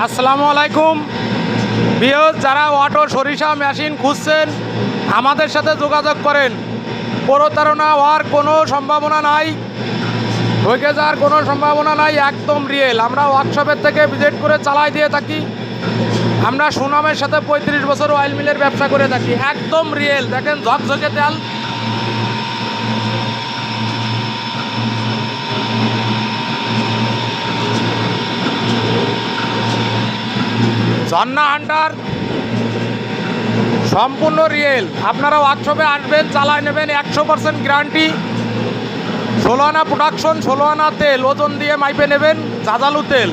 আসসালামু আলাইকুম ভিউয়ার্স, যারা অটো সরিষা মেশিন খুঁজছেন আমাদের সাথে যোগাযোগ করেন। প্রতারণা হওয়ার কোনো সম্ভাবনা নাই, ঠকে যাওয়ার কোনো সম্ভাবনা নাই, একদম রিয়েল। আমরা ওয়ার্কশপের থেকে ভিজিট করে চালাই দিয়ে থাকি। আমরা সুনামের সাথে 35 বছর অয়েল মিলের ব্যবসা করে থাকি, একদম রিয়েল। দেখেন ঝকঝকে তেল, ঝর্ণা হান্টার সম্পূর্ণ রিয়েল। আপনারা ওয়ার্কশপে আসবেন, চালায় নেবেন, 100% গ্যারান্টি। 16 আনা প্রোডাকশন, 16 আনা তেল, ওজন দিয়ে মাইপে নেবেন, জাজালু তেল।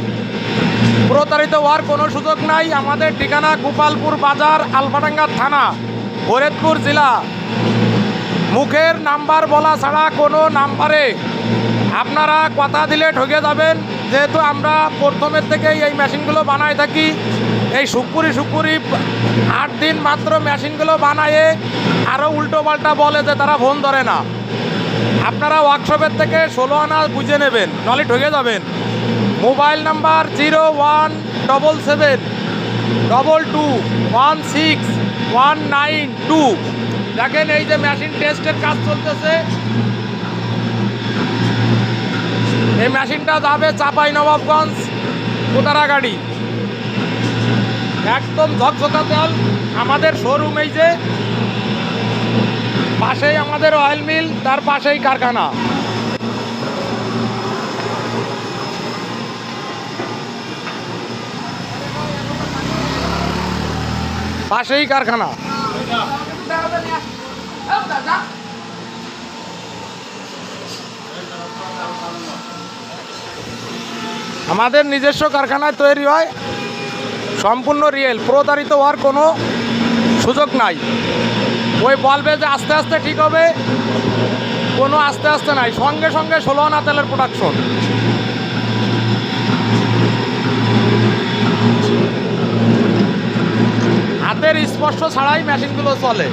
প্রতারিত হওয়ার কোনো সুযোগ নাই। আমাদের ঠিকানা গোপালপুর বাজার, আলফাডাঙ্গা থানা, ফরিদপুর জেলা। মুখের নাম্বার বলা ছাড়া কোনো নাম্বারে আপনারা কথা দিলে ঠকে যাবেন। যেহেতু আমরা প্রথমের থেকেই এই মেশিনগুলো বানাই থাকি, এই শুক্কুরি 8 দিন মাত্র মেশিনগুলো বানায়ে আরও উল্টো পাল্টা বলে যে তারা ফোন ধরে না। আপনারা ওয়ার্কশপের থেকে 16 আনা বুঝে নেবেন, নাহলে ঠকে যাবেন। Mobile number 01772216192। দেখেন এই যে মেশিন টেস্টের কাজ চলতেছে, এই মেশিনটা যাবে চাঁপাইনবাবগঞ্জ কোতারাগাড়ি। একদম ঝকঝকা তেল। আমাদের শোরুম এই যে পাশেই আমাদের অয়েল মিল, তার পাশেই কারখানা। পাশেই কারখানা। আমাদের নিজস্ব কারখানায় তৈরি হয়, সম্পূর্ণ রিয়েল। প্রতারিত হওয়ার কোনো সুযোগ নাই। ওই বলবে যে আস্তে আস্তে ঠিক হবে, কোনো আস্তে আস্তে নাই, সঙ্গে সঙ্গে 16 আনা তেলের প্রোডাকশন। হাতের স্পর্শ ছাড়াই মেশিনগুলো চলে।